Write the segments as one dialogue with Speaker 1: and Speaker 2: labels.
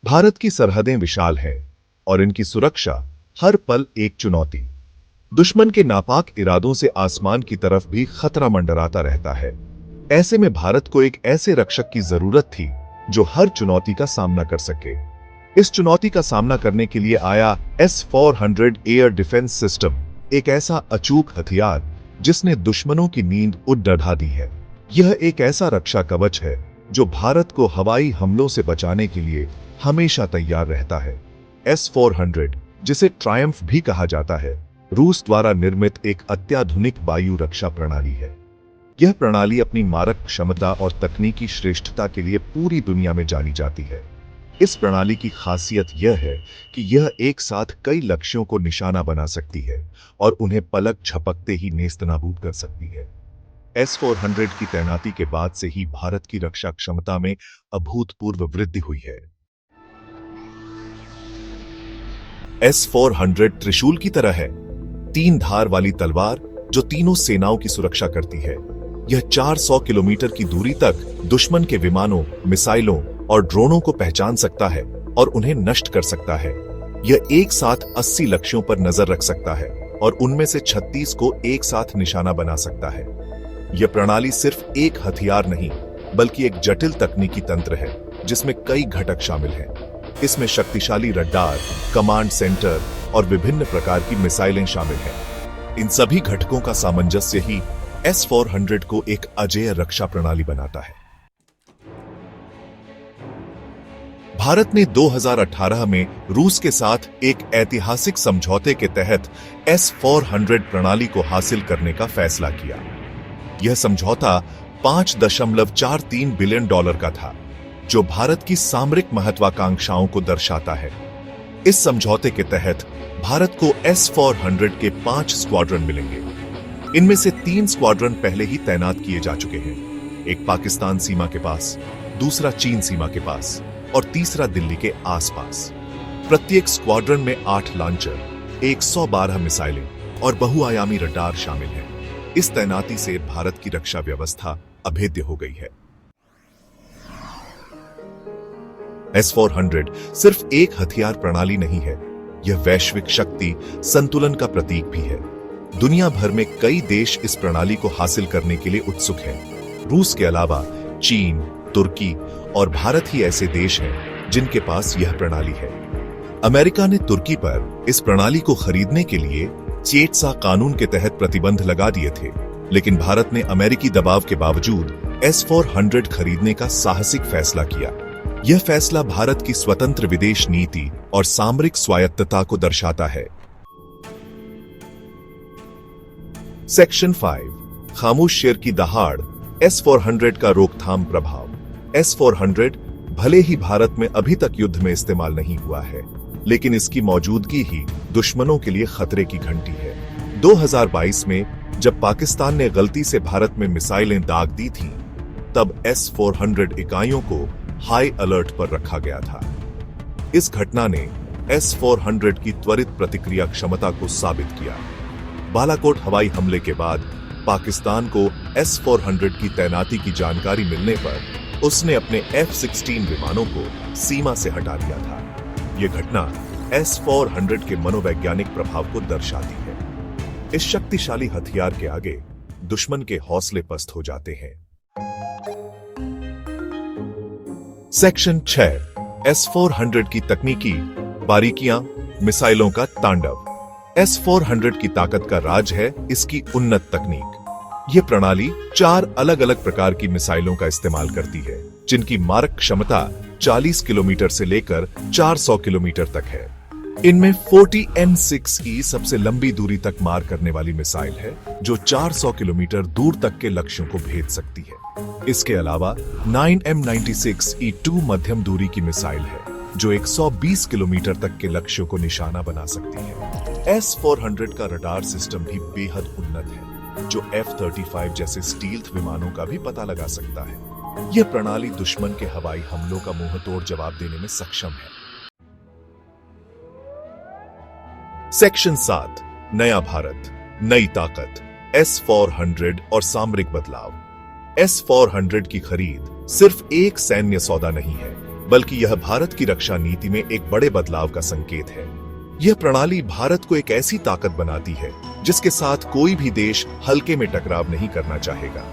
Speaker 1: भारत की सरहदें विशाल हैं और इनकी सुरक्षा हर पल एक चुनौती। दुश्मन के नापाक इरादों से आसमान की तरफ भी खतरा मंडराता रहता है। ऐसे में भारत को एक ऐसे रक्षक की जरूरत थी जो हर चुनौती का सामना कर सके। इस चुनौती का सामना करने के लिए आया S-400 एयर डिफेंस सिस्टम, एक ऐसा अचूक हथियार जिसने दुश्मनों की नींद उड़ दी है। यह एक ऐसा रक्षा कवच है जो भारत को हवाई हमलों से बचाने के लिए हमेशा तैयार रहता है। S-400, जिसे ट्रायम्फ भी कहा जाता है, रूस द्वारा निर्मित एक अत्याधुनिक वायु रक्षा प्रणाली है। यह प्रणाली अपनी मारक क्षमता और तकनीकी श्रेष्ठता के लिए पूरी दुनिया में जानी जाती है। इस प्रणाली की खासियत यह है कि यह एक साथ कई लक्ष्यों को निशाना बना सकती है और उन्हें पलक झपकते ही नेस्तनाबूद कर सकती है। S-400 की तैनाती के बाद से ही भारत की रक्षा क्षमता में अभूतपूर्व वृद्धि हुई है। S-400 त्रिशूल की तरह है, 3 धार वाली तलवार जो तीनों सेनाओं की सुरक्षा करती है। यह 400 किलोमीटर की दूरी तक दुश्मन के विमानों, मिसाइलों और ड्रोनों को पहचान सकता है और उन्हें नष्ट कर सकता है। यह एक साथ 80 लक्ष्यों पर नजर रख सकता है और उनमें से 36 को एक साथ निशाना बना सकता है। यह प्रणाली सिर्फ एक हथियार नहीं, बल्कि एक जटिल तकनीकी तंत्र है जिसमें कई घटक शामिल हैं। इसमें शक्तिशाली रडार, कमांड सेंटर और विभिन्न प्रकार की मिसाइलें शामिल हैं। इन सभी घटकों का सामंजस्य ही S-400 को एक अजेय रक्षा प्रणाली बनाता है। भारत ने 2018 में रूस के साथ एक ऐतिहासिक समझौते के तहत S-400 प्रणाली को हासिल करने का फैसला किया। यह समझौता $5.43 बिलियन का था, जो भारत की सामरिक महत्वाकांक्षाओं को दर्शाता है। इस समझौते के तहत भारत को S-400 के 5 स्क्वाड्रन मिलेंगे। इनमें से 3 स्क्वाड्रन पहले ही तैनात किए जा चुके हैं, एक पाकिस्तान सीमा के पास, दूसरा चीन सीमा के पास और तीसरा दिल्ली के आसपास। प्रत्येक स्क्वाड्रन में 8 लॉन्चर, 112 मिसाइलें और बहुआयामी रडार शामिल हैं। इस तैनाती से भारत की रक्षा व्यवस्था अभेद्य हो गई है। S-400 सिर्फ एक हथियार प्रणाली नहीं है, यह वैश्विक शक्ति संतुलन का प्रतीक भी है। दुनिया भर में कई देश इस प्रणाली को हासिल करने के लिए उत्सुक हैं। रूस के अलावा चीन, तुर्की और भारत ही ऐसे देश हैं जिनके पास यह प्रणाली है। अमेरिका ने तुर्की पर इस प्रणाली को खरीदने के लिए चेटसा कानून के तहत प्रतिबंध लगा दिए थे, लेकिन भारत ने अमेरिकी दबाव के बावजूद S-400 खरीदने का साहसिक फैसला किया। यह फैसला भारत की स्वतंत्र विदेश नीति और सामरिक स्वायत्तता को दर्शाता है। सेक्शन 5, खामोश शेर की दहाड़, S-400 का रोकथाम प्रभाव। S-400 भले ही भारत में अभी तक युद्ध में इस्तेमाल नहीं हुआ है, लेकिन इसकी मौजूदगी ही दुश्मनों के लिए खतरे की घंटी है। 2022 में जब पाकिस्तान ने गलती से भारत में मिसाइलें दाग दी थीं, तब S-400 इकाइयों को हाई अलर्ट पर रखा गया था। इस घटना ने S-400 की त्वरित प्रतिक्रिया क्षमता को साबित किया। बालाकोट हवाई हमले के बाद पाकिस्तान को S-400 की तैनाती की जानकारी मिलने पर उसने अपने F-16 विमानों को सीमा से हटा दिया था। यह घटना S-400 के मनोवैज्ञानिक प्रभाव को दर्शाती है। इस शक्तिशाली हथियार के आगे दुश्मन के हौसले पस्त हो जाते हैं। सेक्शन 6, S-400 की तकनीकी बारीकियां, मिसाइलों का तांडव। S-400 की ताकत का राज है इसकी उन्नत तकनीक। यह प्रणाली 4 अलग-अलग प्रकार की मिसाइलों का इस्तेमाल करती है, जिनकी मारक क्षमता 40 किलोमीटर से लेकर 400 किलोमीटर तक है। इनमें 40N6E सबसे लंबी दूरी तक मार करने वाली मिसाइल है, जो 400 किलोमीटर दूर तक के लक्ष्यों को भेद सकती है। इसके अलावा 9M96E2 मध्यम दूरी की मिसाइल है, जो 120 किलोमीटर तक के लक्ष्यों को निशाना बना सकती है। S-400 का रडार सिस्टम भी बेहद उन्नत है, जो F-35 जैसे स्टील्थ विमानों का भी पता लगा सकता है। यह प्रणाली दुश्मन के हवाई हमलों का मुंहतोड़ जवाब देने में सक्षम है। सेक्शन 7, नया भारत, नई ताकत, S-400 और सामरिक बदलाव। S-400 की खरीद सिर्फ एक सैन्य सौदा नहीं है, बल्कि यह भारत की रक्षा नीति में एक बड़े बदलाव का संकेत है। यह प्रणाली भारत को एक ऐसी ताकत बनाती है जिसके साथ कोई भी देश हल्के में टकराव नहीं करना चाहेगा।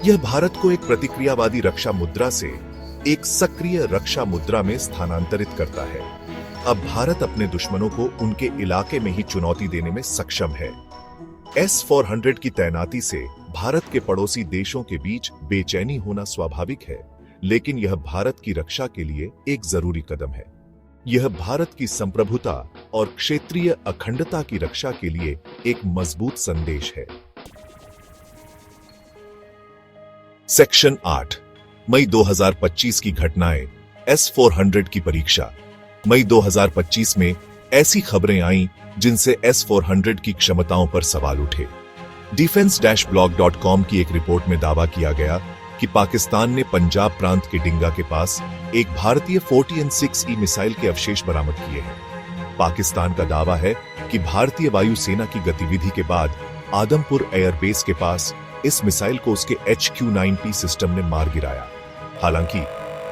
Speaker 1: यह भारत को एक प्रतिक्रियावादी रक्षा मुद्रा से एक सक्रिय रक्षा मुद्रा में स्थानांतरित करता है। अब भारत अपने दुश्मनों को उनके इलाके में ही चुनौती देने में सक्षम है। S-400 की तैनाती से भारत के पड़ोसी देशों के बीच बेचैनी होना स्वाभाविक है, लेकिन यह भारत की रक्षा के लिए एक जरूरी कदम है। यह भारत की संप्रभुता और क्षेत्रीय अखंडता की रक्षा के लिए एक मजबूत संदेश है। सेक्शन 8 मई 2025 की घटनाएं। S-400 की परीक्षा। मई 2025 में ऐसी खबरें आईं जिनसे S-400 की क्षमताओं पर सवाल उठे। defense-blog.com की एक रिपोर्ट में दावा किया गया कि पाकिस्तान ने पंजाब प्रांत के डिंगा के पास एक भारतीय 40N-6E मिसाइल के अवशेष बरामद किए हैं। पाकिस्तान का दावा है कि भारतीय वायुसेना की गतिविधि के बाद आदमपुर एयरबेस के पास इस मिसाइल को उसके HQ-9P सिस्टम ने मार गिराया। हालांकि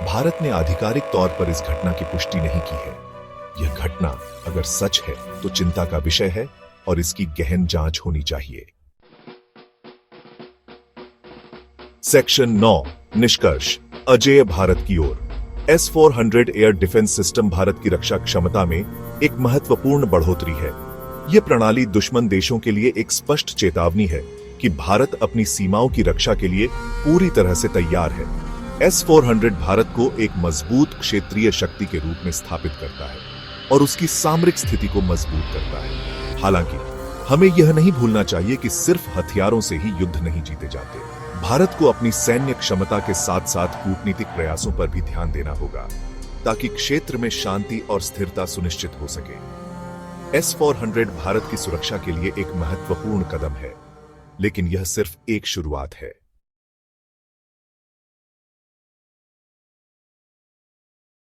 Speaker 1: भारत ने आधिकारिक तौर पर इस घटना की पुष्टि नहीं की है। यह घटना अगर सच है तो चिंता का विषय है और इसकी गहन जांच होनी चाहिए। सेक्शन 9 निष्कर्ष। अजेय भारत की ओर। S-400 air defence system Bharat की रक्षा क्षमता में एक महत्वपूर्ण बढ़ोतरी है। यह प्रणाली दुश्मन देशों के लिए एक स्पष्ट चेतावनी है कि भारत अपनी सीमाओं की रक्षा के लिए पूरी तरह से तैयार है। S-400 भारत को एक मजबूत क्षेत्रीय शक्ति के रूप में स्थापित करता है और उसकी सामरिक स्थिति को मजबूत करता है। हालांकि हमें यह नहीं भूलना चाहिए कि सिर्फ हथियारों से ही युद्ध नहीं जीते जाते। भारत को अपनी सैन्य क्षमता के साथ साथ कूटनीतिक प्रयासों पर भी ध्यान देना होगा ताकि क्षेत्र में शांति और स्थिरता सुनिश्चित हो सके। S-400 भारत की सुरक्षा के लिए एक महत्वपूर्ण कदम है, लेकिन यह सिर्फ एक शुरुआत है।